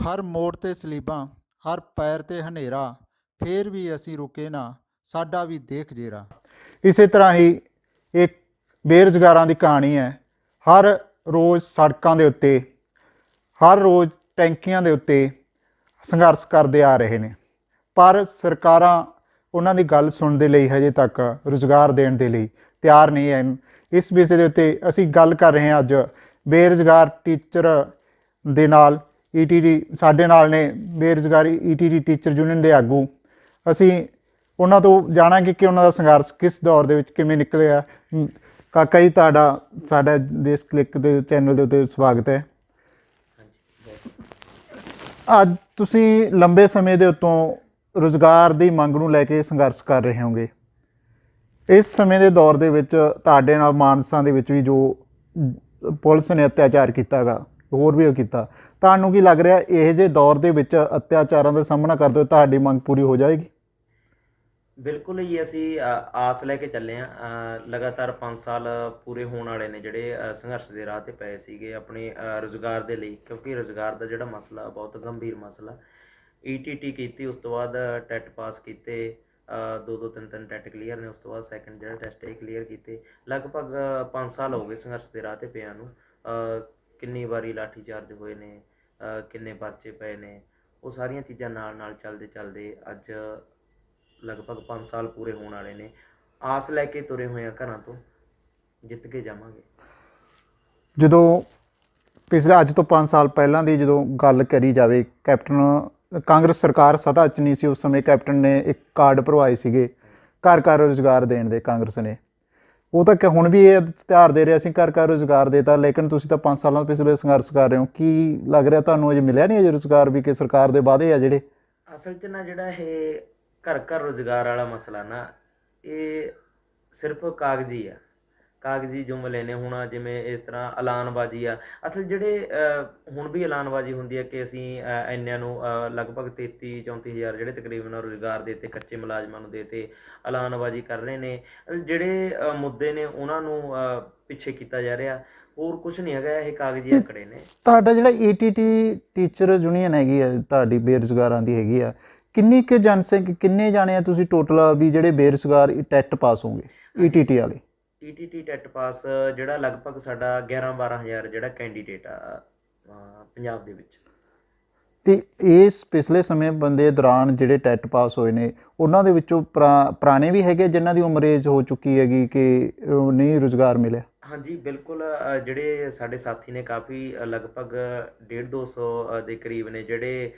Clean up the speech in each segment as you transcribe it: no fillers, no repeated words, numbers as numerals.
ਹਰ ਮੋੜ 'ਤੇ ਸਲੀਬਾਂ, ਹਰ ਪੈਰ 'ਤੇ ਹਨੇਰਾ, ਫੇਰ ਵੀ ਅਸੀਂ ਰੁਕੇ ਨਾ, ਸਾਡਾ ਵੀ ਦੇਖ ਜੇਰਾ। ਇਸੇ ਤਰ੍ਹਾਂ ਹੀ ਇੱਕ ਬੇਰੁਜ਼ਗਾਰਾਂ ਦੀ ਕਹਾਣੀ ਹੈ। ਹਰ ਰੋਜ਼ ਸੜਕਾਂ ਦੇ ਉੱਤੇ, ਹਰ ਰੋਜ਼ ਟੈਂਕੀਆਂ ਦੇ ਉੱਤੇ ਸੰਘਰਸ਼ ਕਰਦੇ ਆ ਰਹੇ ਨੇ, ਪਰ ਸਰਕਾਰਾਂ ਉਹਨਾਂ ਦੀ ਗੱਲ ਸੁਣਨ ਦੇ ਲਈ ਹਜੇ ਤੱਕ ਰੁਜ਼ਗਾਰ ਦੇਣ ਦੇ ਲਈ ਤਿਆਰ ਨਹੀਂ ਹਨ। ਇਸ ਵਿਸ਼ੇ ਦੇ ਉੱਤੇ ਅਸੀਂ ਗੱਲ ਕਰ ਰਹੇ ਹਾਂ ਅੱਜ ਬੇਰੁਜ਼ਗਾਰ ਟੀਚਰ ਦੇ ਨਾਲ। ਸਾਡੇ ਨਾਲ ਨੇ ਬੇਰੁਜ਼ਗਾਰੀ ਟੀਚਰ ਯੂਨੀਅਨ ਦੇ ਆਗੂ। ਅਸੀਂ ਉਹਨਾਂ ਤੋਂ ਜਾਣਾਂਗੇ ਕਿ ਉਹਨਾਂ ਦਾ ਸੰਘਰਸ਼ ਕਿਸ ਦੌਰ ਦੇ ਵਿੱਚ ਕਿਵੇਂ ਨਿਕਲਿਆ। ਕਾਕਾ ਜੀ, ਤੁਹਾਡਾ ਸਾਡਾ ਦੇਸ਼ ਕਲਿੱਕ ਦੇ ਚੈਨਲ ਦੇ ਉੱਤੇ ਸਵਾਗਤ ਹੈ। ਅੱਜ ਤੁਸੀਂ ਲੰਬੇ ਸਮੇਂ ਦੇ ਉੱਤੋਂ ਰੁਜ਼ਗਾਰ ਦੀ ਮੰਗ ਨੂੰ ਲੈ ਕੇ ਸੰਘਰਸ਼ ਕਰ ਰਹੇ ਹੋਗੇ। ਇਸ ਸਮੇਂ ਦੇ ਦੌਰ ਦੇ ਵਿੱਚ ਤੁਹਾਡੇ ਨਾਲ ਮਾਨਸਾ ਦੇ ਵਿੱਚ ਵੀ ਜੋ ਪੁਲਿਸ ਨੇ ਅਤਿਆਚਾਰ ਕੀਤਾ ਗਾ, ਹੋਰ ਵੀ ਉਹ ਕੀਤਾ, ਤੁਹਾਨੂੰ ਕੀ ਲੱਗ ਰਿਹਾ ਇਹ ਜਿਹੇ ਦੌਰ ਦੇ ਵਿੱਚ ਅਤਿਆਚਾਰਾਂ ਦਾ ਸਾਹਮਣਾ ਕਰਦੇ ਹੋਏ ਤੁਹਾਡੀ ਮੰਗ ਪੂਰੀ ਹੋ ਜਾਏਗੀ? ਬਿਲਕੁਲ ਹੀ ਅਸੀਂ ਆਸ ਲੈ ਕੇ ਚੱਲੇ ਹਾਂ। ਲਗਾਤਾਰ 5 ਸਾਲ ਪੂਰੇ ਹੋਣ ਵਾਲੇ ਨੇ ਜਿਹੜੇ ਸੰਘਰਸ਼ ਦੇ ਰਾਹ 'ਤੇ ਪਏ ਸੀਗੇ ਆਪਣੇ ਰੁਜ਼ਗਾਰ ਦੇ ਲਈ, ਕਿਉਂਕਿ ਰੁਜ਼ਗਾਰ ਦਾ ਜਿਹੜਾ ਮਸਲਾ ਬਹੁਤ ਗੰਭੀਰ ਮਸਲਾ। ETT ਕੀਤੀ, ਉਸ ਤੋਂ ਬਾਅਦ ਟੈਟ ਪਾਸ ਕੀਤੇ, 2-2 3-3 ਟੈਟ ਕਲੀਅਰ ਨੇ, ਉਸ ਤੋਂ ਬਾਅਦ ਸੈਕਿੰਡ ਜਿਹੜਾ ਟੈਸਟ ਇਹ ਕਲੀਅਰ ਕੀਤੇ। ਲਗਭਗ 5 ਸਾਲ ਹੋ ਗਏ ਸੰਘਰਸ਼ ਦੇ ਰਾਹ 'ਤੇ ਪਿਆਂ ਨੂੰ। ਕਿੰਨੀ ਵਾਰੀ ਲਾਠੀ ਚਾਰਜ ਹੋਏ ਨੇ, ਕਿੰਨੇ ਪਰਚੇ ਪਏ ਨੇ, ਉਹ ਸਾਰੀਆਂ ਚੀਜ਼ਾਂ ਨਾਲ ਨਾਲ ਚੱਲਦੇ ਚੱਲਦੇ ਅੱਜ ਲਗਭਗ 5 ਸਾਲ ਪੂਰੇ ਹੋਣ ਵਾਲੇ ਨੇ। ਆਸ ਲੈ ਕੇ ਤੁਰੇ ਹੋਏ ਆ ਘਰਾਂ ਤੋਂ, ਜਿੱਤ ਕੇ ਜਾਵਾਂਗੇ। ਜਦੋਂ ਪਿਛਲੇ ਅੱਜ ਤੋਂ 5 ਸਾਲ ਪਹਿਲਾਂ ਦੀ ਜਦੋਂ ਗੱਲ ਕਰੀ ਜਾਵੇ, ਕੈਪਟਨ ਕਾਂਗਰਸ ਸਰਕਾਰ ਸੱਤਾ 'ਚ ਨਹੀਂ ਸੀ ਉਸ ਸਮੇਂ, ਕੈਪਟਨ ਨੇ ਇੱਕ ਕਾਰਡ ਭਰਵਾਏ ਸੀਗੇ ਘਰ ਘਰ ਰੁਜ਼ਗਾਰ ਦੇਣ ਦੇ, ਕਾਂਗਰਸ ਨੇ। ਉਹ ਤਾਂ ਕਿ ਹੁਣ ਵੀ ਇਹ ਇਸ਼ਤਿਹਾਰ ਦੇ ਰਿਹਾ, ਅਸੀਂ ਘਰ ਘਰ ਰੁਜ਼ਗਾਰ ਦੇਤਾ, ਲੇਕਿਨ ਤੁਸੀਂ ਤਾਂ 5 ਸਾਲਾਂ ਤੋਂ ਪਿਛਲੇ ਸੰਘਰਸ਼ ਕਰ ਰਹੇ ਹੋ। ਕੀ ਲੱਗ ਰਿਹਾ ਤੁਹਾਨੂੰ ਅਜੇ ਮਿਲਿਆ ਨਹੀਂ ਅਜੇ ਰੁਜ਼ਗਾਰ ਵੀ, ਕਿ ਸਰਕਾਰ ਦੇ ਵਾਅਦੇ ਆ ਜਿਹੜੇ? ਅਸਲ 'ਚ ਨਾ ਜਿਹੜਾ ਇਹ ਘਰ ਘਰ ਰੁਜ਼ਗਾਰ ਵਾਲਾ ਮਸਲਾ ਨਾ, ਇਹ ਸਿਰਫ ਕਾਗਜ਼ੀ ਆ, ਕਾਗਜ਼ੀ ਜੁਮਲੇ ਨੇ। ਹੁਣ ਜਿਵੇਂ ਇਸ ਤਰ੍ਹਾਂ ਐਲਾਨਬਾਜ਼ੀ ਆ, ਅਸਲ ਜਿਹੜੇ ਹੁਣ ਵੀ ਐਲਾਨਬਾਜ਼ੀ ਹੁੰਦੀ ਹੈ ਕਿ ਅਸੀਂ ਇੰਨਿਆਂ ਨੂੰ ਲਗਭਗ 33-34 ਹਜ਼ਾਰ ਜਿਹੜੇ ਤਕਰੀਬਨ ਰੁਜ਼ਗਾਰ ਦੇਤੇ, ਕੱਚੇ ਮੁਲਾਜ਼ਮਾਂ ਨੂੰ ਦੇਤੇ, ਐਲਾਨਬਾਜ਼ੀ ਕਰ ਰਹੇ ਨੇ। ਜਿਹੜੇ ਮੁੱਦੇ ਨੇ ਉਹਨਾਂ ਨੂੰ ਪਿੱਛੇ ਕੀਤਾ ਜਾ ਰਿਹਾ, ਹੋਰ ਕੁਛ ਨਹੀਂ ਹੈਗਾ, ਇਹ ਕਾਗਜ਼ੀ ਆંકੜੇ ਨੇ। ਤੁਹਾਡਾ ਜਿਹੜਾ ETT ਟੀਚਰ ਯੂਨੀਅਨ ਹੈਗੀ ਆ ਤੁਹਾਡੀ ਬੇਰੁਜ਼ਗਾਰਾਂ ਦੀ ਹੈਗੀ ਆ, ਕਿੰਨੀ ਕੁ ਜਨਸੰਖਿਆ, ਕਿੰਨੇ ਜਾਣੇ ਆ ਤੁਸੀਂ ਟੋਟਲ ਵੀ ਜਿਹੜੇ ਬੇਰੁਜ਼ਗਾਰ ਟੈਟ ਪਾਸ ਹੋਗੇ ETT ਵਾਲੇ? ETT ਟੈਟ ਪਾਸ ਜਿਹੜਾ ਲਗਭਗ ਸਾਡਾ 11-12 ਹਜ਼ਾਰ ਜਿਹੜਾ ਕੈਂਡੀਡੇਟ ਆ ਪੰਜਾਬ ਦੇ ਵਿੱਚ। ਅਤੇ ਇਸ ਪਿਛਲੇ ਸਮੇਂ ਬੰਦੇ ਦੌਰਾਨ ਜਿਹੜੇ ਟੈਟ ਪਾਸ ਹੋਏ ਨੇ ਉਹਨਾਂ ਦੇ ਵਿੱਚੋਂ ਪੁਰਾਣੇ ਵੀ ਹੈਗੇ ਜਿਨ੍ਹਾਂ ਦੀ ਉਮਰ ਏਜ ਹੋ ਚੁੱਕੀ ਹੈਗੀ ਕਿ ਨਹੀਂ ਰੁਜ਼ਗਾਰ ਮਿਲਿਆ? ਹਾਂਜੀ ਬਿਲਕੁਲ। ਜਿਹੜੇ ਸਾਡੇ ਸਾਥੀ ਨੇ ਕਾਫੀ ਲਗਭਗ 150-200 ਦੇ ਕਰੀਬ ਨੇ ਜਿਹੜੇ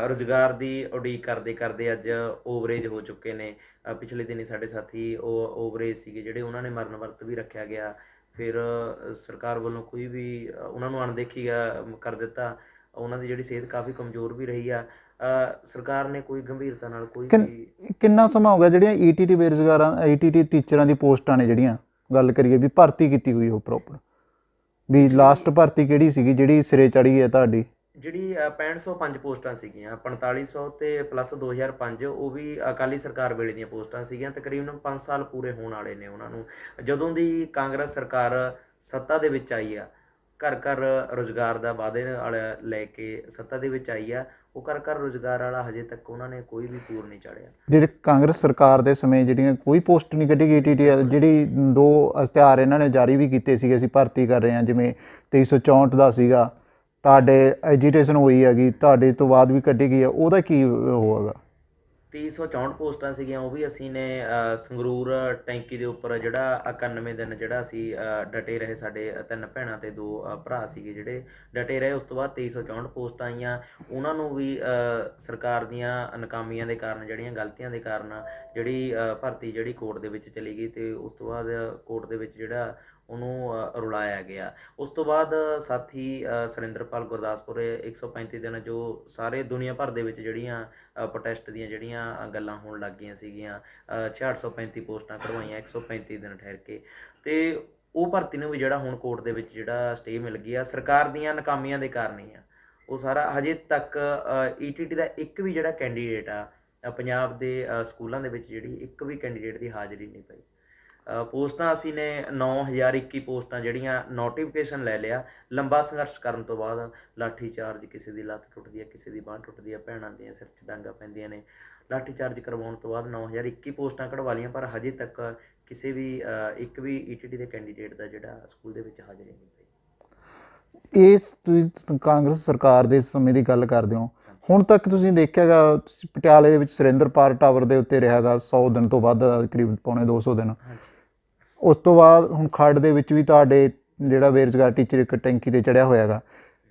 ਰੁਜ਼ਗਾਰ ਦੀ ਉਡੀਕ ਕਰਦੇ ਕਰਦੇ ਅੱਜ ਓਵਰੇਜ ਹੋ ਚੁੱਕੇ ਨੇ। ਪਿਛਲੇ ਦਿਨੀ ਸਾਡੇ ਸਾਥੀ ਉਹ ਓਵਰੇਜ ਸੀਗੇ ਜਿਹੜੇ, ਉਹਨਾਂ ਨੇ ਮਰਨ ਵਰਤ ਵੀ ਰੱਖਿਆ ਗਿਆ। ਫਿਰ ਸਰਕਾਰ ਵੱਲੋਂ ਕੋਈ ਵੀ ਉਹਨਾਂ ਨੂੰ ਅਣਦੇਖੀ ਕਰ ਦਿੱਤਾ। ਉਹਨਾਂ ਦੀ ਜਿਹੜੀ ਸਿਹਤ ਕਾਫੀ ਕਮਜ਼ੋਰ ਵੀ ਰਹੀ ਆ। ਸਰਕਾਰ ਨੇ ਕੋਈ ਗੰਭੀਰਤਾ ਨਾਲ ਕੋਈ ਵੀ। ਕਿੰਨਾ ਸਮਾਂ ਹੋ ਗਿਆ ਜਿਹੜੀਆਂ ETT ਬੇਰੁਜ਼ਗਾਰਾਂ ETT ਟੀਚਰਾਂ ਦੀ ਪੋਸਟਾਂ ਨੇ ਜਿਹੜੀਆਂ ਗੱਲ ਕਰੀਏ ਵੀ ਭਰਤੀ ਕੀਤੀ ਹੋਈ ਉਹ ਪ੍ਰੋਪਰ, ਵੀ ਲਾਸਟ ਭਰਤੀ ਕਿਹੜੀ ਸੀਗੀ ਜਿਹੜੀ ਸਿਰੇ ਚੜ੍ਹੀ ਹੈ ਤੁਹਾਡੀ? ਜਿਹੜੀ 6505 ਪੋਸਟਾਂ ਸੀਗੀਆਂ, 4500 ਅਤੇ ਪਲੱਸ 2005, ਉਹ ਵੀ ਅਕਾਲੀ ਸਰਕਾਰ ਵੇਲੇ ਦੀਆਂ ਪੋਸਟਾਂ ਸੀਗੀਆਂ। ਤਕਰੀਬਨ 5 ਸਾਲ ਪੂਰੇ ਹੋਣ ਵਾਲੇ ਨੇ ਉਹਨਾਂ ਨੂੰ। ਜਦੋਂ ਦੀ ਕਾਂਗਰਸ ਸਰਕਾਰ ਸੱਤਾ ਦੇ ਵਿੱਚ ਆਈ ਆ, ਘਰ ਘਰ ਰੁਜ਼ਗਾਰ ਦਾ ਵਾਅਦੇ ਨਾਲ ਲੈ ਕੇ ਸੱਤਾ ਦੇ ਵਿੱਚ ਆਈ ਆ, ਉਹ ਘਰ ਘਰ ਰੁਜ਼ਗਾਰ ਵਾਲਾ ਹਜੇ ਤੱਕ ਉਹਨਾਂ ਨੇ ਕੋਈ ਵੀ ਪੂਰ ਨਹੀਂ ਚਾੜਿਆ। ਜਿਹੜੇ ਕਾਂਗਰਸ ਸਰਕਾਰ ਦੇ ਸਮੇਂ ਜਿਹੜੀਆਂ ਕੋਈ ਪੋਸਟ ਨਹੀਂ ਕੱਢੀ ਗਈ ETT ਜਿਹੜੀ 2 ਇਸ਼ਤਿਹਾਰ ਇਹਨਾਂ ਨੇ ਜਾਰੀ ਵੀ ਕੀਤੇ ਸੀਗੇ, ਅਸੀਂ ਭਰਤੀ ਕਰ ਰਹੇ ਹਾਂ, ਜਿਵੇਂ 2364 ਦਾ ਸੀਗਾ, ਤੁਹਾਡੇ ਐਜੀਟੇਸ਼ਨ ਹੋਈ ਹੈਗੀ, ਤੁਹਾਡੇ ਤੋਂ ਬਾਅਦ ਵੀ ਕੱਢੀ ਗਈ ਹੈ, ਉਹਦਾ ਕੀ ਹੋਵੇਗਾ? 2364 ਪੋਸਟਾਂ ਸੀਗੀਆਂ, ਉਹ ਵੀ ਅਸੀਂ ਨੇ ਸੰਗਰੂਰ ਟੈਂਕੀ ਦੇ ਉੱਪਰ ਜਿਹੜਾ 91 ਦਿਨ ਜਿਹੜਾ ਅਸੀਂ ਡਟੇ ਰਹੇ, ਸਾਡੇ 3 ਭੈਣਾਂ ਅਤੇ 2 ਭਰਾ ਸੀਗੇ ਜਿਹੜੇ ਡਟੇ ਰਹੇ। ਉਸ ਤੋਂ ਬਾਅਦ 2364 ਪੋਸਟਾਂ ਆਈਆਂ, ਉਹਨਾਂ ਨੂੰ ਵੀ ਸਰਕਾਰ ਦੀਆਂ ਨਾਕਾਮੀਆਂ ਦੇ ਕਾਰਨ, ਜਿਹੜੀਆਂ ਗਲਤੀਆਂ ਦੇ ਕਾਰਨ ਜਿਹੜੀ ਭਰਤੀ ਜਿਹੜੀ ਕੋਰਟ ਦੇ ਵਿੱਚ ਚਲੀ ਗਈ, ਅਤੇ ਉਸ ਤੋਂ ਬਾਅਦ ਕੋਰਟ ਦੇ ਵਿੱਚ ਜਿਹੜਾ ਉਹਨੂੰ ਰੁਲਾਇਆ ਗਿਆ। ਉਸ ਤੋਂ ਬਾਅਦ ਸਾਥੀ ਸੁਰਿੰਦਰਪਾਲ ਗੁਰਦਾਸਪੁਰ 135 ਦਿਨ, ਜੋ ਸਾਰੇ ਦੁਨੀਆ ਭਰ ਦੇ ਵਿੱਚ ਜਿਹੜੀਆਂ ਪ੍ਰੋਟੈਸਟ ਦੀਆਂ ਜਿਹੜੀਆਂ ਗੱਲਾਂ ਹੋਣ ਲੱਗ ਗਈਆਂ ਸੀਗੀਆਂ, 6635 ਪੋਸਟਾਂ ਕਢਵਾਈਆਂ 135 ਦਿਨ ਠਹਿਰ ਕੇ, ਅਤੇ ਉਹ ਭਰਤੀ ਨੂੰ ਵੀ ਜਿਹੜਾ ਹੁਣ ਕੋਰਟ ਦੇ ਵਿੱਚ ਜਿਹੜਾ ਸਟੇ ਮਿਲ ਗਿਆ ਸਰਕਾਰ ਦੀਆਂ ਨਾਕਾਮੀਆਂ ਦੇ ਕਾਰਨ ਹੀ ਆ। ਉਹ ਸਾਰਾ ਹਜੇ ਤੱਕ ETT ਦਾ ਇੱਕ ਵੀ ਜਿਹੜਾ ਕੈਂਡੀਡੇਟ ਆ ਪੰਜਾਬ ਦੇ ਸਕੂਲਾਂ ਦੇ ਵਿੱਚ, ਜਿਹੜੀ ਇੱਕ ਵੀ ਕੈਂਡੀਡੇਟ ਦੀ ਹਾਜ਼ਰੀ ਨਹੀਂ ਪਈ। ਪੋਸਟਾਂ ਅਸੀਂ ਨੇ 9021 ਪੋਸਟਾਂ ਜਿਹੜੀਆਂ ਨੋਟੀਫਿਕੇਸ਼ਨ ਲੈ ਲਿਆ। ਲੰਬਾ ਸੰਘਰਸ਼ ਕਰਨ ਤੋਂ ਬਾਅਦ ਲਾਠੀ ਚਾਰਜ, ਕਿਸੇ ਦੀ ਲੱਤ ਟੁੱਟਦੀ ਹੈ, ਕਿਸੇ ਦੀ ਬਾਂਹ ਟੁੱਟਦੀ ਹੈ, ਭੈਣਾਂ ਦੀਆਂ ਸਿਰ 'ਚ ਡਾਂਗਾਂ ਪੈਂਦੀਆਂ ਨੇ। ਲਾਠੀ ਚਾਰਜ ਕਰਵਾਉਣ ਤੋਂ ਬਾਅਦ 9021 ਪੋਸਟਾਂ ਕਢਵਾ ਲਈਆਂ, ਪਰ ਹਜੇ ਤੱਕ ਕਿਸੇ ਵੀ ਇੱਕ ਵੀ ETT ਦੇ ਕੈਂਡੀਡੇਟ ਦਾ ਜਿਹੜਾ ਸਕੂਲ ਦੇ ਵਿੱਚ ਹਾਜ਼ਰੀ ਨਹੀਂ ਪਈ। ਇਸ ਤੁਸੀਂ ਕਾਂਗਰਸ ਸਰਕਾਰ ਦੇ ਸਮੇਂ ਦੀ ਗੱਲ ਕਰਦੇ ਹੋ, ਹੁਣ ਤੱਕ ਤੁਸੀਂ ਦੇਖਿਆਗਾ ਤੁਸੀਂ ਪਟਿਆਲੇ ਦੇ ਵਿੱਚ ਸੁਰਿੰਦਰਪਾਲ ਟਾਵਰ ਦੇ ਉੱਤੇ ਰਿਹਾਗਾ 100 ਦਿਨ ਤੋਂ ਵੱਧ, ਕਰੀਬ ਪੌਣੇ 200 ਦਿਨ। ਉਸ ਤੋਂ ਬਾਅਦ ਹੁਣ ਖੱਡ ਦੇ ਵਿੱਚ ਵੀ ਤੁਹਾਡੇ ਜਿਹੜਾ ਬੇਰੁਜ਼ਗਾਰ ਟੀਚਰ ਇੱਕ ਟੈਂਕੀ ਤੇ ਚੜਿਆ ਹੋਇਆਗਾ।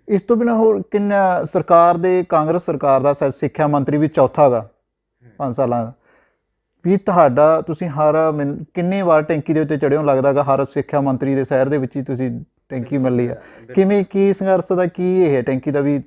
ਇਸ ਤੋਂ ਬਿਨਾਂ ਹੋਰ ਕਿੰਨਾ ਸਰਕਾਰ ਦੇ, ਕਾਂਗਰਸ ਸਰਕਾਰ ਦਾ ਸਿੱਖਿਆ ਮੰਤਰੀ ਵੀ ਚੌਥਾ ਗਾ 5 ਸਾਲਾਂ ਦਾ। ਵੀ ਤੁਹਾਡਾ ਤੁਸੀਂ ਕਿੰਨੇ ਵਾਰ ਟੈਂਕੀ ਦੇ ਉੱਤੇ ਚੜ੍ਹੇ ਹੋ, ਲੱਗਦਾਗਾ ਹਰ ਸਿੱਖਿਆ ਮੰਤਰੀ ਦੇ ਸ਼ਹਿਰ ਦੇ ਵਿੱਚ ਹੀ ਤੁਸੀਂ ਟੈਂਕੀ ਮਿਲੀ ਆ। ਕਿਵੇਂ, ਕੀ ਸੰਘਰਸ਼ ਦਾ ਕੀ ਇਹ ਟੈਂਕੀ ਦਾ ਵੀ?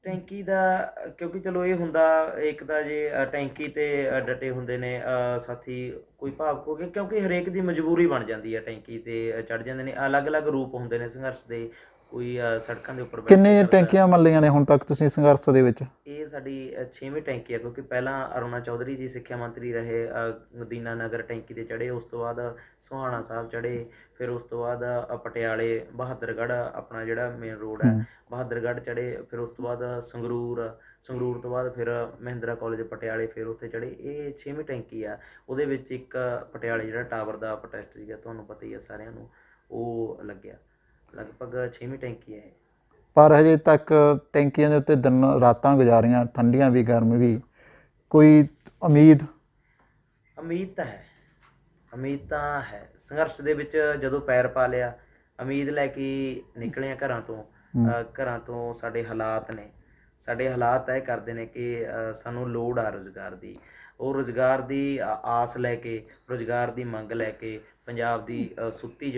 ਟੈਂਕੀ ਦਾ ਕਿਉਂਕਿ ਚਲੋ ਇਹ ਹੁੰਦਾ, ਇੱਕ ਤਾਂ ਜੇ ਟੈਂਕੀ ਤੇ ਡਟੇ ਹੁੰਦੇ ਨੇ ਸਾਥੀ ਕੋਈ ਭਾਵੁਕ ਹੋ ਗਏ, ਕਿਉਂਕਿ ਹਰੇਕ ਦੀ ਮਜਬੂਰੀ ਬਣ ਜਾਂਦੀ ਹੈ, ਟੈਂਕੀ ਤੇ ਚੜ ਜਾਂਦੇ ਨੇ। ਅਲੱਗ-ਅਲੱਗ ਰੂਪ ਹੁੰਦੇ ਨੇ ਸੰਘਰਸ਼ ਦੇ, ਕੋਈ ਸੜਕਾਂ ਦੇ ਉੱਪਰ ਕਿੰਨੇ ਟੈਂਕੀਆਂ ਮੱਲੀਆਂ ਨੇ ਹੁਣ ਤੱਕ ਤੁਸੀਂ ਸੰਘਰਸ਼ ਦੇ ਵਿੱਚ? ਇਹ ਸਾਡੀ 6ਵੀਂ ਟੈਂਕੀ ਹੈ, ਕਿਉਂਕਿ ਪਹਿਲਾਂ ਅਰੁਣਾ ਚੌਧਰੀ ਜੀ ਸਿੱਖਿਆ ਮੰਤਰੀ ਰਹੇ, ਦੀਨਾ ਨਗਰ ਟੈਂਕੀ ਤੇ ਚੜ੍ਹੇ, ਉਸ ਤੋਂ ਬਾਅਦ ਸੋਹਾਣਾ ਸਾਹਿਬ ਚੜ੍ਹੇ, ਫਿਰ ਉਸ ਤੋਂ ਬਾਅਦ ਪਟਿਆਲੇ ਬਹਾਦਰਗੜ੍ਹ ਆਪਣਾ ਜਿਹੜਾ ਮੇਨ ਰੋਡ ਹੈ ਬਹਾਦਰਗੜ੍ਹ ਚੜ੍ਹੇ, ਫਿਰ ਉਸ ਤੋਂ ਬਾਅਦ ਸੰਗਰੂਰ ਤੋਂ ਬਾਅਦ ਫਿਰ ਮਹਿੰਦਰਾ ਕਾਲਜ ਪਟਿਆਲੇ, ਫਿਰ ਉੱਥੇ ਚੜ੍ਹੇ। ਇਹ 6ਵੀਂ ਟੈਂਕੀ ਆ। ਉਹਦੇ ਵਿੱਚ ਇੱਕ ਪਟਿਆਲੇ ਜਿਹੜਾ ਟਾਵਰ ਦਾ ਪ੍ਰੋਟੈਸਟ ਸੀਗਾ, ਤੁਹਾਨੂੰ ਪਤਾ ਹੀ ਆ ਸਾਰਿਆਂ ਨੂੰ, ਉਹ ਲੱਗਿਆ। ਲਗਭਗ 6ਵੀਂ ਟੈਂਕੀ ਹੈ ਇਹ। ਪਰ ਹਜੇ ਤੱਕ ਟੈਂਕੀਆਂ ਦੇ ਉੱਤੇ ਦਿਨ ਰਾਤਾਂ ਗੁਜ਼ਾਰੀਆਂ, ਠੰਡੀਆਂ ਵੀ ਗਰਮ ਵੀ, ਕੋਈ ਉਮੀਦ ਤਾਂ ਹੈ, ਉਮੀਦ ਤਾਂ ਹੈ। ਸੰਘਰਸ਼ ਦੇ ਵਿੱਚ ਜਦੋਂ ਪੈਰ ਪਾ ਲਿਆ, ਉਮੀਦ ਲੈ ਕੇ ਨਿਕਲੇ ਆ ਘਰਾਂ ਤੋਂ। ਸਾਡੇ ਹਾਲਾਤ ਇਹ ਕਰਦੇ ਨੇ ਕਿ ਸਾਨੂੰ ਲੋੜ ਆ ਰੁਜ਼ਗਾਰ ਦੀ। ਉਹ ਰੁਜ਼ਗਾਰ ਦੀ ਆਸ ਲੈ ਕੇ, ਰੁਜ਼ਗਾਰ ਦੀ ਮੰਗ ਲੈ ਕੇ ਪੰਜਾਬ ਦੀ ਸੁੱਤੀ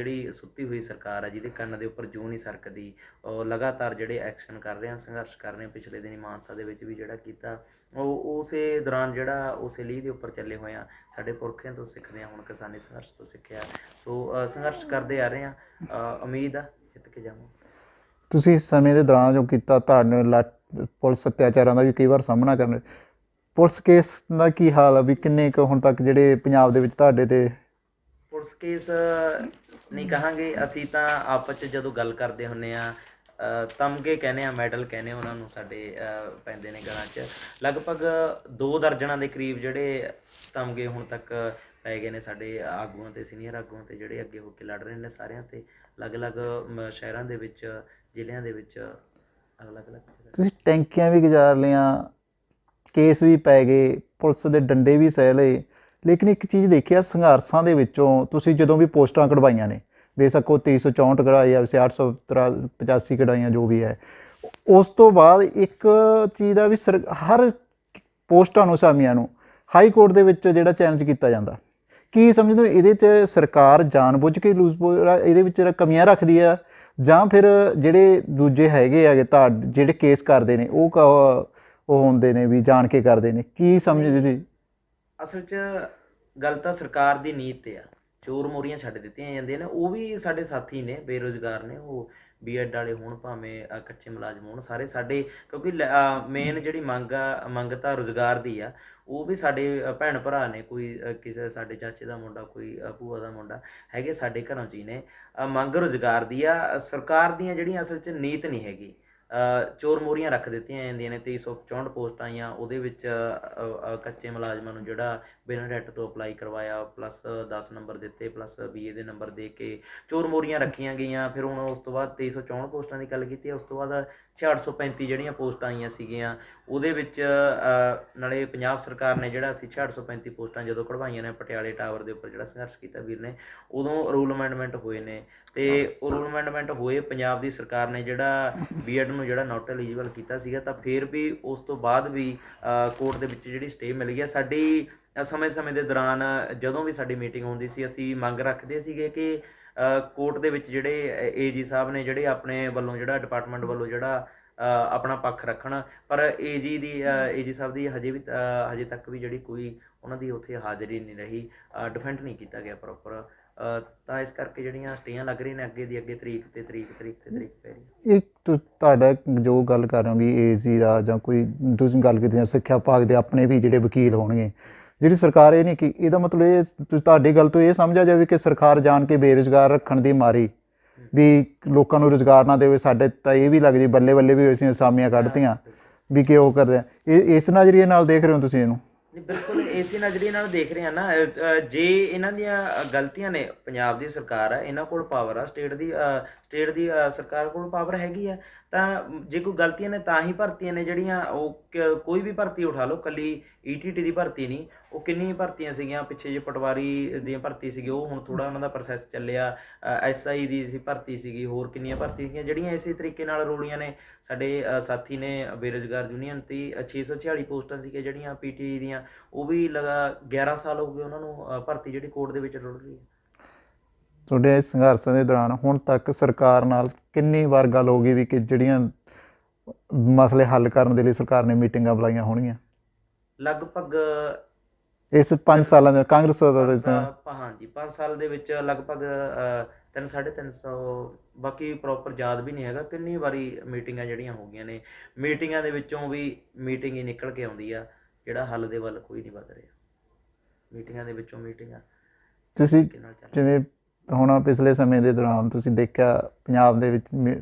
ਹੋਈ ਸਰਕਾਰ ਹੈ, ਜਿਹਦੇ ਕੰਨ ਦੇ ਉੱਪਰ ਜੂੰ ਨਹੀਂ ਸਰਕਦੀ, ਉਹ ਲਗਾਤਾਰ ਜਿਹੜੇ ਐਕਸ਼ਨ ਕਰ ਰਹੇ ਹਨ, ਸੰਘਰਸ਼ ਕਰ ਰਹੇ ਹਨ। ਪਿਛਲੇ ਦਿਨੀ ਮਾਨਸਾ ਦੇ ਵਿੱਚ ਵੀ ਜਿਹੜਾ ਕੀਤਾ, ਉਹ ਉਸੇ ਦੌਰਾਨ ਜਿਹੜਾ ਉਸੇ ਲੀਹ ਦੇ ਉੱਪਰ ਚੱਲੇ ਹੋਏ ਆ। ਸਾਡੇ ਪੁਰਖਿਆਂ ਤੋਂ ਸਿੱਖਦੇ ਹਾਂ, ਹੁਣ ਕਿਸਾਨੀ ਸੰਘਰਸ਼ ਤੋਂ ਸਿੱਖਿਆ। ਸੋ ਸੰਘਰਸ਼ ਕਰਦੇ ਆ ਰਹੇ ਹਾਂ, ਉਮੀਦ ਆ ਜਿੱਤ ਕੇ ਜਾਵਾਂਗੇ। ਤੁਸੀਂ ਇਸ ਸਮੇਂ ਦੇ ਦੌਰਾਨ ਜੋ ਕੀਤਾ, ਤੁਹਾਨੂੰ ਪੁਲਿਸ ਅਤਿਆਚਾਰਾਂ ਦਾ ਵੀ ਕਈ ਵਾਰ ਸਾਹਮਣਾ ਕਰਨਾ, ਪੁਲਿਸ ਕੇਸ ਦਾ ਕੀ ਹਾਲ ਆ? ਵੀ ਕਿੰਨੇ ਕੁ ਹੁਣ ਤੱਕ ਜਿਹੜੇ ਪੰਜਾਬ ਦੇ ਵਿੱਚ ਤੁਹਾਡੇ ਤੇ? ਪੁਲਿਸ ਕੇਸ ਨਹੀਂ ਕਹਾਂਗੇ ਅਸੀਂ ਤਾਂ, ਆਪਸ 'ਚ ਜਦੋਂ ਗੱਲ ਕਰਦੇ ਹੁੰਦੇ ਹਾਂ, ਤਮਗੇ ਕਹਿੰਦੇ ਆ, ਮੈਡਲ ਕਹਿੰਦੇ ਉਹਨਾਂ ਨੂੰ, ਸਾਡੇ ਪੈਂਦੇ ਨੇ ਗਲਾਂ 'ਚ। ਲਗਭਗ 2 ਦਰਜਨਾਂ ਦੇ ਕਰੀਬ ਜਿਹੜੇ ਤਮਗੇ ਹੁਣ ਤੱਕ ਪੈ ਗਏ ਨੇ ਸਾਡੇ ਆਗੂਆਂ 'ਤੇ, ਸੀਨੀਅਰ ਆਗੂਆਂ 'ਤੇ, ਜਿਹੜੇ ਅੱਗੇ ਹੋ ਕੇ ਲੜ ਰਹੇ ਨੇ ਸਾਰਿਆਂ 'ਤੇ, ਅਲੱਗ-ਅਲੱਗ ਸ਼ਹਿਰਾਂ ਦੇ ਵਿੱਚ, ਜ਼ਿਲ੍ਹਿਆਂ ਦੇ ਵਿੱਚ, ਅਲੱਗ-ਅਲੱਗ। ਤੁਸੀਂ ਟੈਂਕੀਆਂ ਵੀ ਗੁਜ਼ਾਰ ਲਈਆਂ, ਕੇਸ ਵੀ ਪੈ ਗਏ, ਪੁਲਿਸ ਦੇ ਡੰਡੇ ਵੀ ਸਹਿ ਲਏ, ਲੇਕਿਨ ਇੱਕ ਚੀਜ਼ ਦੇਖਿਆ ਸੰਘਰਸ਼ਾਂ ਦੇ ਵਿੱਚੋਂ ਤੁਸੀਂ ਜਦੋਂ ਵੀ ਪੋਸਟਾਂ ਕਢਵਾਈਆਂ ਨੇ, ਬੇਸ਼ੱਕ ਉਹ 2364 ਕਢਾਈ ਆ, 885 ਕਢਾਈਆਂ, ਜੋ ਵੀ ਹੈ, ਉਸ ਤੋਂ ਬਾਅਦ ਇੱਕ ਚੀਜ਼ ਦਾ ਵੀ ਹਰ ਪੋਸਟਾਂ ਨੂੰ, ਅਸਾਮੀਆਂ ਨੂੰ ਹਾਈ ਕੋਰਟ ਦੇ ਵਿੱਚ ਜਿਹੜਾ ਚੈਲੰਜ ਕੀਤਾ ਜਾਂਦਾ। ਕੀ ਸਮਝਦੇ ਹੋ ਇਹਦੇ 'ਚ ਸਰਕਾਰ ਜਾਣਬੁੱਝ ਕੇ ਇਹਦੇ ਵਿੱਚ ਕਮੀਆਂ ਰੱਖਦੀ ਆ, ਜਾਂ ਫਿਰ ਜਿਹੜੇ ਦੂਜੇ ਹੈਗੇ ਜਿਹੜੇ ਕੇਸ ਕਰਦੇ ਨੇ ਉਹ ਹੁੰਦੇ ਨੇ ਵੀ ਜਾਣ ਕੇ ਕਰਦੇ ਨੇ? ਕੀ ਸਮਝਦੇ ਜੀ? ਅਸਲ 'ਚ ਗੱਲ ਤਾਂ ਸਰਕਾਰ ਦੀ ਨੀਤ 'ਤੇ ਆ। ਚੋਰ ਮੋਰੀਆਂ ਛੱਡ ਦਿੱਤੀਆਂ ਜਾਂਦੀਆਂ ਨੇ, ਉਹ ਵੀ ਸਾਡੇ ਸਾਥੀ ਨੇ, ਬੇਰੁਜ਼ਗਾਰ ਨੇ, ਉਹ B.Ed ਵਾਲੇ ਹੋਣ ਭਾਵੇਂ ਕੱਚੇ ਮੁਲਾਜ਼ਮ ਹੋਣ, ਸਾਰੇ ਸਾਡੇ, ਕਿਉਂਕਿ ਮੇਨ ਜਿਹੜੀ ਮੰਗ ਤਾਂ ਰੁਜ਼ਗਾਰ ਦੀ ਆ। ਉਹ ਵੀ ਸਾਡੇ ਭੈਣ ਭਰਾ ਨੇ, ਕੋਈ ਕਿਸੇ ਸਾਡੇ ਚਾਚੇ ਦਾ ਮੁੰਡਾ, ਕੋਈ ਭੂਆ ਦਾ ਮੁੰਡਾ, ਹੈਗੇ ਸਾਡੇ ਘਰਾਂ 'ਚ ਹੀ ਨੇ। ਮੰਗ ਰੁਜ਼ਗਾਰ ਦੀ ਆ। ਸਰਕਾਰ ਦੀਆਂ ਜਿਹੜੀਆਂ ਅਸਲ 'ਚ ਨੀਤ ਨਹੀਂ ਹੈਗੀ, ਚੋਰ ਮੋਰੀਆਂ ਰੱਖ ਦਿੱਤੀਆਂ ਜਾਂਦੀਆਂ ਨੇ। 2364 ਪੋਸਟਾਂ ਆਈਆਂ, ਉਹਦੇ ਵਿੱਚ ਕੱਚੇ ਮੁਲਾਜ਼ਮਾਂ ਨੂੰ ਜਿਹੜਾ ਬਿਨਾਂ ਡੈਟ ਤੋਂ ਅਪਲਾਈ ਕਰਵਾਇਆ, ਪਲੱਸ 10 ਨੰਬਰ ਦਿੱਤੇ, ਪਲੱਸ BA ਦੇ ਨੰਬਰ ਦੇ ਕੇ ਚੋਰ ਮੋਰੀਆਂ ਰੱਖੀਆਂ ਗਈਆਂ। ਫਿਰ ਹੁਣ ਉਸ ਤੋਂ ਬਾਅਦ 2364 ਪੋਸਟਾਂ ਦੀ ਗੱਲ ਕੀਤੀ, ਉਸ ਤੋਂ ਬਾਅਦ 6835 ਜਿਹੜੀਆਂ ਪੋਸਟਾਂ ਆਈਆਂ ਸੀਗੀਆਂ, ਉਹਦੇ ਵਿੱਚ ਨਾਲੇ ਪੰਜਾਬ ਸਰਕਾਰ ਨੇ ਜਿਹੜਾ ਅਸੀਂ 6835 ਪੋਸਟਾਂ ਜਦੋਂ ਕਢਵਾਈਆਂ ਨੇ, ਪਟਿਆਲੇ ਟਾਵਰ ਦੇ ਉੱਪਰ ਜਿਹੜਾ ਸੰਘਰਸ਼ ਕੀਤਾ ਵੀਰ ਨੇ, ਉਦੋਂ ਰੂਲ ਅਮੈਂਡਮੈਂਟ ਹੋਏ ਨੇ, ਅਤੇ ਉਹ ਰੂਲ ਅਮੈਂਡਮੈਂਟ ਹੋਏ, ਪੰਜਾਬ ਦੀ ਸਰਕਾਰ ਨੇ ਜਿਹੜਾ B.Ed ਨੂੰ ਜਿਹੜਾ ਨਾਟ ਐਲੀਜੀਬਲ ਕੀਤਾ ਸੀਗਾ, ਤਾਂ ਫਿਰ ਵੀ ਉਸ ਤੋਂ ਬਾਅਦ ਵੀ ਕੋਰਟ ਦੇ ਵਿੱਚ ਜਿਹੜੀ ਸਟੇ ਮਿਲ ਗਿਆ। ਸਾਡੀ ਸਮੇਂ ਦੇ ਦੌਰਾਨ ਜਦੋਂ ਵੀ ਸਾਡੀ ਮੀਟਿੰਗ ਹੁੰਦੀ ਸੀ, ਅਸੀਂ ਮੰਗ ਰੱਖਦੇ ਸੀਗੇ ਕਿ ਕੋਰਟ ਦੇ ਵਿੱਚ ਜਿਹੜੇ AG ਸਾਹਿਬ ਨੇ, ਜਿਹੜੇ ਆਪਣੇ ਵੱਲੋਂ, ਜਿਹੜਾ ਡਿਪਾਰਟਮੈਂਟ ਵੱਲੋਂ ਜਿਹੜਾ ਆਪਣਾ ਪੱਖ ਰੱਖਣ, ਪਰ AG ਸਾਹਿਬ ਦੀ ਹਜੇ ਤੱਕ ਵੀ ਜਿਹੜੀ ਕੋਈ ਉਹਨਾਂ ਦੀ ਉੱਥੇ ਹਾਜ਼ਰੀ ਨਹੀਂ ਰਹੀ, ਡਿਫੈਂਡ ਨਹੀਂ ਕੀਤਾ ਗਿਆ ਪ੍ਰੋਪਰ। ਤਾਂ ਇਸ ਕਰਕੇ ਜਿਹੜੀਆਂ ਸਟੇਆਂ ਲੱਗ ਰਹੀਆਂ ਨੇ, ਅੱਗੇ ਤਰੀਕ ਤੇ ਤਰੀਕ ਪੈ ਰਹੀ। ਇਹ ਤੁਹਾਡਾ ਜੋ ਗੱਲ ਕਰ ਰਹੇ ਹੋ ਵੀ AG ਦਾ, ਜਾਂ ਕੋਈ ਤੁਸੀਂ ਗੱਲ ਕੀਤੀ ਸਿੱਖਿਆ ਵਿਭਾਗ ਦੇ ਆਪਣੇ ਵੀ ਜਿਹੜੇ ਵਕੀਲ ਹੋਣਗੇ, ਜਿਹੜੀ ਸਰਕਾਰ ਇਹ ਨਹੀਂ ਕਿ ਇਹਦਾ ਮਤਲਬ ਇਹ ਤੁਹਾਡੀ ਗੱਲ ਤੋਂ ਇਹ ਸਮਝਿਆ ਜਾਵੇ ਕਿ ਸਰਕਾਰ ਜਾਣ ਕੇ ਬੇਰੁਜ਼ਗਾਰ ਰੱਖਣ ਦੀ ਮਾਰੀ ਵੀ ਲੋਕਾਂ ਨੂੰ ਰੁਜ਼ਗਾਰ ਨਾ ਦੇਵੇ। ਸਾਡੇ ਤਾਂ ਇਹ ਵੀ ਲੱਗ ਜੀ ਬੱਲੇ ਬੱਲੇ ਵੀ ਅਸੀਂ ਅਸਾਮੀਆਂ ਕੱਢਤੀਆਂ ਵੀ ਕਿ ਉਹ ਕਰਦੇ ਆ। ਇਹ ਇਸ ਨਜ਼ਰੀਏ ਨਾਲ ਦੇਖ ਰਹੇ ਹੋ ਤੁਸੀਂ ਇਹਨੂੰ? ਨਹੀਂ, ਬਿਲਕੁਲ ਇਸੇ ਨਜ਼ਰੀਏ ਨਾਲ ਦੇਖ ਰਹੇ ਹਾਂ ਨਾ। ਜੇ ਇਹਨਾਂ ਦੀਆਂ ਗਲਤੀਆਂ ਨੇ, ਪੰਜਾਬ ਦੀ ਸਰਕਾਰ ਆ, ਇਹਨਾਂ ਕੋਲ ਪਾਵਰ ਆ, ਸਟੇਟ ਦੀ ਸਰਕਾਰ ਕੋਲ ਪਾਵਰ ਹੈਗੀ ਆ, ਤਾਂ ਜੇ ਕੋਈ ਗਲਤੀਆਂ ਨੇ ਤਾਂ ਹੀ ਭਰਤੀਆਂ ਨੇ ਜਿਹੜੀਆਂ ਉਹ ਕੋਈ ਵੀ ਭਰਤੀ ਉਠਾ ਲਓ, ਕੱਲੀ ਈਟੀਟੀ ਦੀ ਭਰਤੀ ਨਹੀਂ, ਉਹ ਕਿੰਨੀ ਭਰਤੀਆਂ ਸੀਗੀਆਂ ਪਿੱਛੇ ਜੇ ਪਟਵਾਰੀ ਦੀਆਂ ਭਰਤੀ ਸੀਗੀ, ਉਹ ਹੁਣ ਥੋੜਾ ਉਹਨਾਂ ਦਾ ਪ੍ਰੋਸੈਸ ਚੱਲਿਆ। SI ਦੀ ਸੀ ਭਰਤੀ ਸੀਗੀ, ਹੋਰ ਕਿੰਨੀਆਂ ਭਰਤੀ ਸੀਗੀਆਂ ਜਿਹੜੀਆਂ ਇਸੇ ਤਰੀਕੇ ਨਾਲ ਰੋਲੀਆਂ ਨੇ। ਸਾਡੇ ਸਾਥੀ ਨੇ ਬੇਰੁਜ਼ਗਾਰ ਯੂਨੀਅਨ ਤੇ 646 ਪੋਸਟਾਂ ਸੀਗੀਆਂ ਜਿਹੜੀਆਂ PTE ਦੀਆਂ, ਉਹ ਵੀ 11 ਸਾਲ ਹੋ ਗਏ ਉਹਨਾਂ ਨੂੰ ਭਰਤੀ ਜਿਹੜੀ ਕੋਰਟ ਦੇ ਵਿੱਚ ਰੁਲ ਰਹੀ ਹੈ। ਤੁਹਾਡੇ ਇਸ ਸੰਘਰਸ਼ਾਂ ਦੇ ਦੌਰਾਨ ਹੁਣ ਤੱਕ ਸਰਕਾਰ ਨਾਲ ਕਿੰਨੀ ਵਾਰ ਗੱਲ ਹੋ ਗਈ ਵੀ ਕਿ ਜਿਹੜੀਆਂ ਮਸਲੇ ਹੱਲ ਕਰਨ ਦੇ ਲਈ ਸਰਕਾਰ ਨੇ ਮੀਟਿੰਗਾਂ ਬੁਲਾਈਆਂ ਹੋਣਗੀਆਂ? ਲਗਭਗ ਇਸ 5 ਸਾਲਾਂ ਦੇ ਕਾਂਗਰਸ ਦਾ ਹਾਂਜੀ 5 ਸਾਲ ਦੇ ਵਿੱਚ ਲਗਭਗ 300-350, ਬਾਕੀ ਪ੍ਰੋਪਰ ਯਾਦ ਵੀ ਨਹੀਂ ਹੈਗਾ ਕਿੰਨੀ ਵਾਰੀ ਮੀਟਿੰਗਾਂ ਜਿਹੜੀਆਂ ਹੋ ਗਈਆਂ ਨੇ। ਮੀਟਿੰਗਾਂ ਦੇ ਵਿੱਚੋਂ ਵੀ ਮੀਟਿੰਗ ਹੀ ਨਿਕਲ ਕੇ ਆਉਂਦੀ ਆ, ਜਿਹੜਾ ਹੱਲ ਦੇ ਵੱਲ ਕੋਈ ਨਹੀਂ ਵੱਧ ਰਿਹਾ। ਮੀਟਿੰਗਾਂ ਦੇ ਵਿੱਚੋਂ ਮੀਟਿੰਗਾਂ ਤੁਸੀਂ ਜਿਵੇਂ ਹੁਣ ਪਿਛਲੇ ਸਮੇਂ ਦੇ ਦੌਰਾਨ ਤੁਸੀਂ ਦੇਖਿਆ ਪੰਜਾਬ ਦੇ ਵਿੱਚ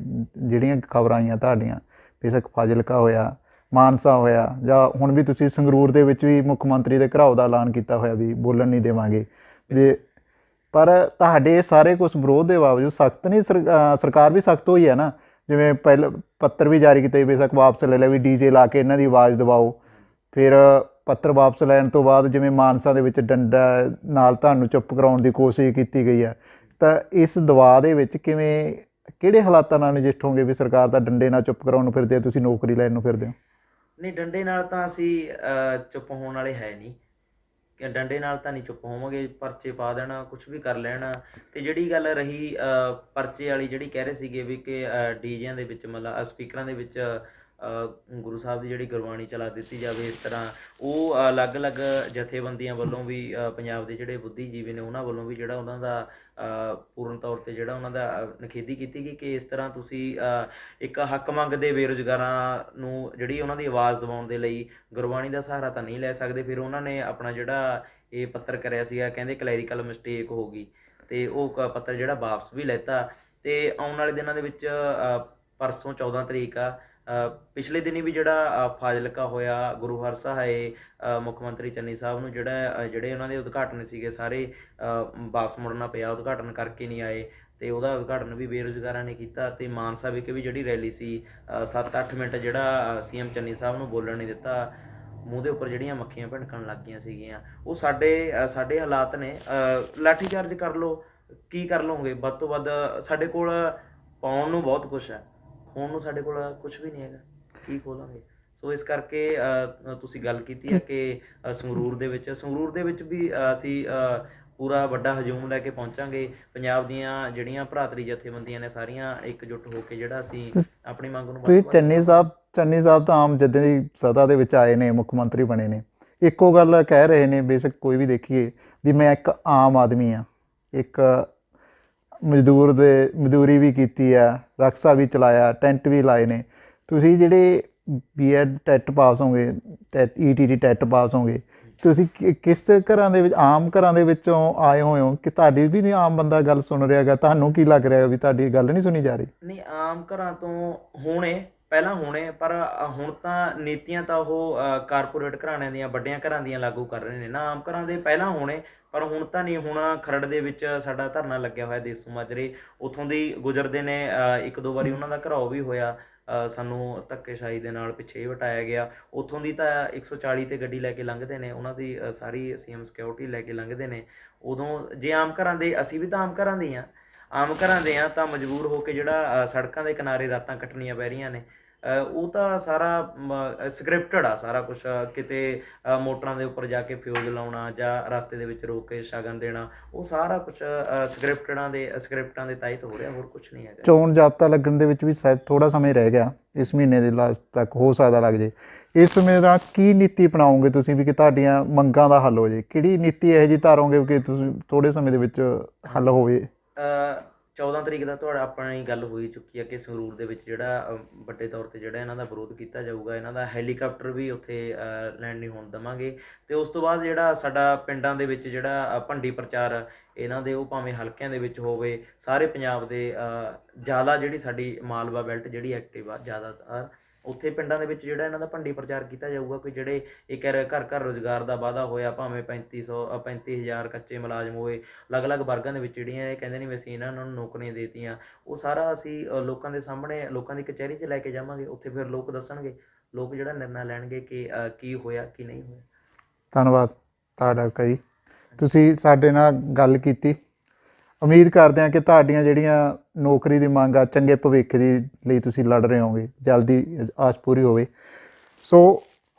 ਜਿਹੜੀਆਂ ਖਬਰਾਂ ਆਈਆਂ ਤੁਹਾਡੀਆਂ, ਬੇਸ਼ੱਕ ਫਾਜ਼ਿਲਕਾ ਹੋਇਆ, ਮਾਨਸਾ ਹੋਇਆ, ਜਾਂ ਹੁਣ ਵੀ ਤੁਸੀਂ ਸੰਗਰੂਰ ਦੇ ਵਿੱਚ ਵੀ ਮੁੱਖ ਮੰਤਰੀ ਦੇ ਘਿਰਾਓ ਦਾ ਐਲਾਨ ਕੀਤਾ ਹੋਇਆ ਵੀ ਬੋਲਣ ਨਹੀਂ ਦੇਵਾਂਗੇ ਜੇ, ਪਰ ਤੁਹਾਡੇ ਸਾਰੇ ਕੁਛ ਵਿਰੋਧ ਦੇ ਬਾਵਜੂਦ ਸਖਤ ਨਹੀਂ ਸਰਕਾਰ ਵੀ ਸਖਤ ਹੋਈ ਹੈ ਨਾ। ਜਿਵੇਂ ਪਹਿਲਾਂ ਪੱਤਰ ਵੀ ਜਾਰੀ ਕੀਤੇ, ਬੇਸ਼ੱਕ ਵਾਪਸ ਲੈ ਲਿਆ ਵੀ DJ ਲਾ ਕੇ ਇਹਨਾਂ ਦੀ ਆਵਾਜ਼ ਦਬਾਓ। ਫਿਰ ਪੱਤਰ ਵਾਪਸ ਲੈਣ ਤੋਂ ਬਾਅਦ ਜਿਵੇਂ ਮਾਨਸਾ ਦੇ ਵਿੱਚ ਡੰਡਾ ਨਾਲ ਤੁਹਾਨੂੰ ਚੁੱਪ ਕਰਾਉਣ ਦੀ ਕੋਸ਼ਿਸ਼ ਕੀਤੀ ਗਈ ਹੈ, ਤਾਂ ਇਸ ਦਬਾਅ ਦੇ ਵਿੱਚ ਕਿਹੜੇ ਹਾਲਾਤਾਂ ਨਾਲ ਨਜਿੱਠੋਗੇ ਵੀ ਸਰਕਾਰ ਦਾ ਡੰਡੇ ਨਾਲ ਚੁੱਪ ਕਰਾਉਣ ਨੂੰ ਫਿਰਦੇ, ਤੁਸੀਂ ਨੌਕਰੀ ਲੈਣ ਨੂੰ ਫਿਰਦੇ ਹੋ? ਨਹੀਂ, ਡੰਡੇ ਨਾਲ ਤਾਂ ਅਸੀਂ ਚੁੱਪ ਹੋਣ ਵਾਲੇ ਹੈ ਨਹੀਂ, ਕਿ ਡੰਡੇ ਨਾਲ ਤਾਂ ਨਹੀਂ ਚੁੱਪ ਹੋਵਾਂਗੇ। ਪਰਚੇ ਪਾ ਦੇਣਾ, ਕੁਛ ਵੀ ਕਰ ਲੈਣਾ। ਅਤੇ ਜਿਹੜੀ ਗੱਲ ਰਹੀ ਪਰਚੇ ਵਾਲੀ, ਜਿਹੜੀ ਕਹਿ ਰਹੇ ਸੀਗੇ ਵੀ ਕਿ ਡੀਜਿਆਂ ਦੇ ਵਿੱਚ ਮਤਲਬ ਸਪੀਕਰਾਂ ਦੇ ਵਿੱਚ ਗੁਰੂ ਸਾਹਿਬ ਦੀ ਜਿਹੜੀ ਗੁਰਬਾਣੀ ਚਲਾ ਦਿੱਤੀ ਜਾਵੇ, ਇਸ ਤਰ੍ਹਾਂ ਉਹ ਅਲੱਗ-ਅਲੱਗ ਜਥੇਬੰਦੀਆਂ ਵੱਲੋਂ ਵੀ, ਪੰਜਾਬ ਦੇ ਜਿਹੜੇ ਬੁੱਧੀਜੀਵੀ ਨੇ ਉਹਨਾਂ ਵੱਲੋਂ ਵੀ ਜਿਹੜਾ ਉਹਨਾਂ ਦਾ ਪੂਰਨ ਤੌਰ 'ਤੇ ਜਿਹੜਾ ਉਹਨਾਂ ਦਾ ਨਿਖੇਧੀ ਕੀਤੀ ਗਈ ਕਿ ਇਸ ਤਰ੍ਹਾਂ ਤੁਸੀਂ ਇੱਕ ਹੱਕ ਮੰਗਦੇ ਬੇਰੁਜ਼ਗਾਰਾਂ ਨੂੰ ਜਿਹੜੀ ਉਹਨਾਂ ਦੀ ਆਵਾਜ਼ ਦਬਾਉਣ ਦੇ ਲਈ ਗੁਰਬਾਣੀ ਦਾ ਸਹਾਰਾ ਤਾਂ ਨਹੀਂ ਲੈ ਸਕਦੇ। ਫਿਰ ਉਹਨਾਂ ਨੇ ਆਪਣਾ ਜਿਹੜਾ ਇਹ ਪੱਤਰ ਕਰਿਆ ਸੀਗਾ, ਕਹਿੰਦੇ ਕਲੈਰੀਕਲ ਮਿਸਟੇਕ ਹੋ ਗਈ, ਅਤੇ ਉਹ ਪੱਤਰ ਜਿਹੜਾ ਵਾਪਸ ਵੀ ਲੈਤਾ। ਅਤੇ ਆਉਣ ਵਾਲੇ ਦਿਨਾਂ ਦੇ ਵਿੱਚ ਪਰਸੋਂ 14 ਤਰੀਕ ਆ, ਪਿਛਲੇ ਦਿਨੀ ਵੀ ਜਿਹੜਾ ਫਾਜ਼ਿਲਕਾ ਹੋਇਆ, ਗੁਰੂ ਹਰਸਹਾਏ ਮੁੱਖ ਮੰਤਰੀ ਚੰਨੀ ਸਾਹਿਬ ਨੂੰ ਜਿਹੜੇ ਉਹਨਾਂ ਦੇ ਉਦਘਾਟਨ ਸੀਗੇ ਸਾਰੇ ਵਾਪਸ ਮੁੜਨਾ ਪਿਆ, ਉਦਘਾਟਨ ਕਰਕੇ ਨਹੀਂ ਆਏ, ਅਤੇ ਉਹਦਾ ਉਦਘਾਟਨ ਵੀ ਬੇਰੁਜ਼ਗਾਰਾਂ ਨੇ ਕੀਤਾ। ਅਤੇ ਮਾਨਸਾ ਵਿਖੇ ਵੀ ਜਿਹੜੀ ਰੈਲੀ ਸੀ 7-8 ਮਿੰਟ ਜਿਹੜਾ CM ਚੰਨੀ ਸਾਹਿਬ ਨੂੰ ਬੋਲਣ ਨਹੀਂ ਦਿੱਤਾ, ਮੂੰਹ ਦੇ ਉੱਪਰ ਜਿਹੜੀਆਂ ਮੱਖੀਆਂ ਭਿਣਕਣ ਲੱਗ ਗਈਆਂ ਸੀਗੀਆਂ। ਉਹ ਸਾਡੇ ਹਾਲਾਤ ਨੇ। ਲਾਠੀ ਚਾਰਜ ਕਰ ਲਓ, ਕੀ ਕਰ ਲਓਗੇ? ਵੱਧ ਤੋਂ ਵੱਧ ਸਾਡੇ ਕੋਲ ਪਾਉਣ ਨੂੰ ਬਹੁਤ ਕੁਛ ਹੈ, ਖੋਣ ਨੂੰ ਸਾਡੇ ਕੋਲ ਕੁਛ ਵੀ ਨਹੀਂ ਹੈਗਾ, ਕੀ ਖੋਲਾਂਗੇ? ਸੋ ਇਸ ਕਰਕੇ ਤੁਸੀਂ ਗੱਲ ਕੀਤੀ ਹੈ ਕਿ ਸੰਗਰੂਰ ਦੇ ਵਿੱਚ ਵੀ ਅਸੀਂ ਪੂਰਾ ਵੱਡਾ ਹਜੂਮ ਲੈ ਕੇ ਪਹੁੰਚਾਂਗੇ। ਪੰਜਾਬ ਦੀਆਂ ਜਿਹੜੀਆਂ ਭਰਾਤਰੀ ਜਥੇਬੰਦੀਆਂ ਨੇ ਸਾਰੀਆਂ ਇਕਜੁੱਟ ਹੋ ਕੇ ਜਿਹੜਾ ਅਸੀਂ ਆਪਣੀ ਮੰਗ ਨੂੰ ਤੁਸੀਂ ਚੰਨੀ ਸਾਹਿਬ ਤਾਂ ਆਮ ਜਦੋਂ ਦੀ ਸੱਤਾ ਦੇ ਵਿੱਚ ਆਏ ਨੇ, ਮੁੱਖ ਮੰਤਰੀ ਬਣੇ ਨੇ, ਇੱਕੋ ਗੱਲ ਕਹਿ ਰਹੇ ਨੇ, ਬੇਸ਼ੱਕ ਕੋਈ ਵੀ ਦੇਖੀਏ ਵੀ ਮੈਂ ਇੱਕ ਆਮ ਆਦਮੀ ਹਾਂ, ਇੱਕ ਮਜ਼ਦੂਰੀ ਵੀ ਕੀਤੀ ਆ, ਰਕਸ਼ਾ ਵੀ ਚਲਾਇਆ, ਟੈਂਟ ਵੀ ਲਾਏ ਨੇ। ਤੁਸੀਂ ਜਿਹੜੇ B.Ed ਟੈਟ ਪਾਸ ਹੋਗੇ, ETT ਟੈਟ ਪਾਸ ਹੋਗੇ, ਤੁਸੀਂ ਕਿਸ ਘਰਾਂ ਦੇ ਵਿੱਚ, ਆਮ ਘਰਾਂ ਦੇ ਵਿੱਚੋਂ ਆਏ ਹੋਏ ਹੋ ਕਿ ਤੁਹਾਡੀ ਵੀ ਨਹੀਂ ਆਮ ਬੰਦਾ ਗੱਲ ਸੁਣ ਰਿਹਾ ਗਾ? ਤੁਹਾਨੂੰ ਕੀ ਲੱਗ ਰਿਹਾ ਵੀ ਤੁਹਾਡੀ ਗੱਲ ਨਹੀਂ ਸੁਣੀ ਜਾ ਰਹੀ? ਨਹੀਂ, ਆਮ ਘਰਾਂ ਤੋਂ ਪਹਿਲਾਂ ਹੋਣੇ, ਪਰ ਹੁਣ ਤਾਂ ਨੀਤੀਆਂ ਤਾਂ ਉਹ ਕਾਰਪੋਰੇਟ ਘਰਾਣਿਆਂ ਦੀਆਂ, ਵੱਡਿਆਂ ਘਰਾਂ ਦੀਆਂ ਲਾਗੂ ਕਰ ਰਹੇ ਨੇ ਨਾ। ਆਮ ਘਰਾਂ ਦੇ ਪਹਿਲਾਂ ਹੋਣੇ, ਪਰ ਹੁਣ ਤਾਂ ਨਹੀਂ। ਹੁਣ ਖਰੜ ਦੇ ਵਿੱਚ ਸਾਡਾ ਧਰਨਾ ਲੱਗਿਆ ਹੋਇਆ ਦੇਸੂ ਮਾਜਰੇ, ਉੱਥੋਂ ਦੀ ਗੁਜ਼ਰਦੇ ਨੇ, 1-2 ਵਾਰੀ ਉਹਨਾਂ ਦਾ ਘਿਰਾਓ ਵੀ ਹੋਇਆ, ਸਾਨੂੰ ਧੱਕੇਸ਼ਾਹੀ ਦੇ ਨਾਲ ਪਿੱਛੇ ਵਟਾਇਆ ਗਿਆ। ਉੱਥੋਂ ਦੀ ਤਾਂ 140 ਤੇ ਗੱਡੀ ਲੈ ਕੇ ਲੰਘਦੇ ਨੇ, ਉਹਨਾਂ ਦੀ ਸਾਰੀ CM ਸਿਕਿਉਰਿਟੀ ਲੈ ਕੇ ਲੰਘਦੇ ਨੇ। ਉਦੋਂ ਜੇ ਆਮ ਘਰਾਂ ਦੇ, ਅਸੀਂ ਵੀ ਤਾਂ ਆਮ ਘਰਾਂ ਦੇ ਹਾਂ, ਤਾਂ ਮਜਬੂਰ ਹੋ ਕੇ ਜਿਹੜਾ ਸੜਕਾਂ ਦੇ ਕਿਨਾਰੇ ਰਾਤਾਂ ਕੱਟਣੀਆਂ ਪੈ ਰਹੀਆਂ ਨੇ, ਉਹ ਤਾਂ ਸਾਰਾ ਸਕ੍ਰਿਪਟਡ ਆ ਸਾਰਾ ਕੁਛ। ਕਿਤੇ ਮੋਟਰਾਂ ਦੇ ਉੱਪਰ ਜਾ ਕੇ ਫਿਊਜ਼ ਲਾਉਣਾ ਜਾਂ ਰਸਤੇ ਦੇ ਵਿੱਚ ਰੋਕ ਕੇ ਸ਼ਗਨ ਦੇਣਾ, ਉਹ ਸਾਰਾ ਕੁਛ ਸਕ੍ਰਿਪਟਾਂ ਦੇ ਤਹਿਤ ਹੋ ਰਿਹਾ, ਹੋਰ ਕੁਛ ਨਹੀਂ ਹੈਗਾ। ਚੋਣ ਜ਼ਾਬਤਾ ਲੱਗਣ ਦੇ ਵਿੱਚ ਵੀ ਸ਼ਾਇਦ ਥੋੜ੍ਹਾ ਸਮੇਂ ਰਹਿ ਗਿਆ, ਇਸ ਮਹੀਨੇ ਦੇ ਲਾਸਟ ਤੱਕ ਹੋ ਸਕਦਾ ਲੱਗ ਜੇ। ਇਸ ਸਮੇਂ ਦੌਰਾਨ ਕੀ ਨੀਤੀ ਅਪਣਾਓਗੇ ਤੁਸੀਂ ਵੀ ਕਿ ਤੁਹਾਡੀਆਂ ਮੰਗਾਂ ਦਾ ਹੱਲ ਹੋ ਜੇ? ਕਿਹੜੀ ਨੀਤੀ ਇਹੋ ਜਿਹੀ ਧਾਰੋਗੇ ਕਿ ਤੁਸੀਂ ਥੋੜ੍ਹੇ ਸਮੇਂ ਦੇ ਵਿੱਚ ਹੱਲ ਹੋਵੇ? 14 ਤਰੀਕ ਦਾ ਤੁਹਾਡਾ ਆਪਣੀ ਗੱਲ ਹੋਈ ਚੁੱਕੀ ਹੈ ਕਿ ਸੰਗਰੂਰ ਦੇ ਵਿੱਚ ਜਿਹੜਾ ਵੱਡੇ ਤੌਰ ਤੇ ਜਿਹੜਾ ਇਹਨਾਂ ਦਾ ਵਿਰੋਧ ਕੀਤਾ ਜਾਊਗਾ। ਇਹਨਾਂ ਦਾ ਹੈਲੀਕਾਪਟਰ ਵੀ ਉੱਥੇ ਲੈਂਡ ਨਹੀਂ ਹੋਣ ਦੇਵਾਂਗੇ। ਤੇ ਉਸ ਤੋਂ ਬਾਅਦ ਜਿਹੜਾ ਸਾਡਾ ਪਿੰਡਾਂ ਦੇ ਵਿੱਚ ਜਿਹੜਾ ਭੰਡੀ ਪ੍ਰਚਾਰ ਇਹਨਾਂ ਦੇ, ਉਹ ਭਾਵੇਂ ਹਲਕਿਆਂ ਦੇ ਵਿੱਚ ਹੋਵੇ, ਸਾਰੇ ਪੰਜਾਬ ਦੇ ਜ਼ਿਆਦਾ ਜਿਹੜੀ ਸਾਡੀ ਮਾਲਵਾ ਬੈਲਟ ਜਿਹੜੀ ਐਕਟਿਵ ਆ ਜ਼ਿਆਦਾਤਰ, ਉੱਥੇ ਪਿੰਡਾਂ ਦੇ ਵਿੱਚ ਜਿਹੜਾ ਇਹਨਾਂ ਦਾ ਭੰਡੀ ਪ੍ਰਚਾਰ ਕੀਤਾ ਜਾਊਗਾ। ਕੋਈ ਜਿਹੜੇ ਇੱਕ ਘਰ ਘਰ ਰੁਜ਼ਗਾਰ ਦਾ ਵਾਅਦਾ ਹੋਇਆ, ਭਾਵੇਂ 35,000 ਕੱਚੇ ਮੁਲਾਜ਼ਮ ਹੋਏ, ਅਲੱਗ-ਅਲੱਗ ਵਰਗਾਂ ਦੇ ਵਿੱਚ ਜਿਹੜੀਆਂ ਇਹ ਕਹਿੰਦੇ ਨੇ ਵੀ ਅਸੀਂ ਇਹਨਾਂ ਨੂੰ ਨੌਕਰੀਆਂ ਦੇਤੀਆਂ, ਉਹ ਸਾਰਾ ਅਸੀਂ ਲੋਕਾਂ ਦੇ ਸਾਹਮਣੇ, ਲੋਕਾਂ ਦੀ ਕਚਹਿਰੀ 'ਚ ਲੈ ਕੇ ਜਾਵਾਂਗੇ। ਉੱਥੇ ਫਿਰ ਲੋਕ ਦੱਸਣਗੇ, ਲੋਕ ਜਿਹੜਾ ਨਿਰਣਾ ਲੈਣਗੇ ਕਿ ਕੀ ਹੋਇਆ ਕੀ ਨਹੀਂ ਹੋਇਆ। ਧੰਨਵਾਦ ਤੁਹਾਡਾ ਕਈ, ਤੁਸੀਂ ਸਾਡੇ ਨਾਲ ਗੱਲ ਕੀਤੀ। ਉਮੀਦ ਕਰਦੇ ਹਾਂ ਕਿ ਤੁਹਾਡੀਆਂ ਜਿਹੜੀਆਂ ਨੌਕਰੀ ਦੀ ਮੰਗ ਆ, ਚੰਗੇ ਭਵਿੱਖ ਦੀ ਲਈ ਤੁਸੀਂ ਲੜ ਰਹੇ ਹੋਗੇ, ਜਲਦੀ ਆਸ ਪੂਰੀ ਹੋਵੇ। ਸੋ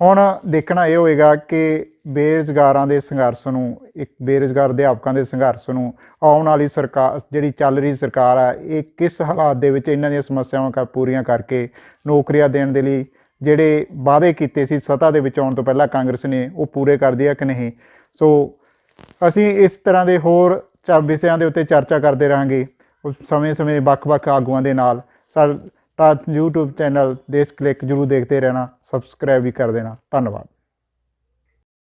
ਹੁਣ ਦੇਖਣਾ ਇਹ ਹੋਏਗਾ ਕਿ ਬੇਰੁਜ਼ਗਾਰਾਂ ਦੇ ਸੰਘਰਸ਼ ਨੂੰ, ਇੱਕ ਬੇਰੁਜ਼ਗਾਰ ਅਧਿਆਪਕਾਂ ਦੇ ਸੰਘਰਸ਼ ਨੂੰ ਆਉਣ ਵਾਲੀ ਸਰਕਾਰ, ਜਿਹੜੀ ਚੱਲ ਰਹੀ ਸਰਕਾਰ ਆ, ਇਹ ਕਿਸ ਹਾਲਾਤ ਦੇ ਵਿੱਚ ਇਹਨਾਂ ਦੀਆਂ ਸਮੱਸਿਆਵਾਂ ਪੂਰੀਆਂ ਕਰਕੇ ਨੌਕਰੀਆਂ ਦੇਣ ਦੇ ਲਈ ਜਿਹੜੇ ਵਾਅਦੇ ਕੀਤੇ ਸੀ ਸੱਤਾ ਦੇ ਵਿੱਚ ਆਉਣ ਤੋਂ ਪਹਿਲਾਂ ਕਾਂਗਰਸ ਨੇ, ਉਹ ਪੂਰੇ ਕਰਦੀ ਆ ਕਿ ਨਹੀਂ। ਸੋ ਅਸੀਂ ਇਸ ਤਰ੍ਹਾਂ ਦੇ ਹੋਰ ਵਿਸ਼ਿਆਂ ਦੇ ਉੱਤੇ ਚਰਚਾ ਕਰਦੇ ਰਹਾਂਗੇ ਸਮੇਂ-ਸਮੇਂ ਵੱਖ-ਵੱਖ ਆਗੂਆਂ ਦੇ ਨਾਲ। ਸਾਡਾ YouTube ਚੈਨਲ ਦੇਸ਼ ਕਲਿੱਕ ਜ਼ਰੂਰ ਦੇਖਦੇ ਰਹਿਣਾ, ਸਬਸਕ੍ਰਾਈਬ ਵੀ ਕਰ ਦੇਣਾ। ਧੰਨਵਾਦ।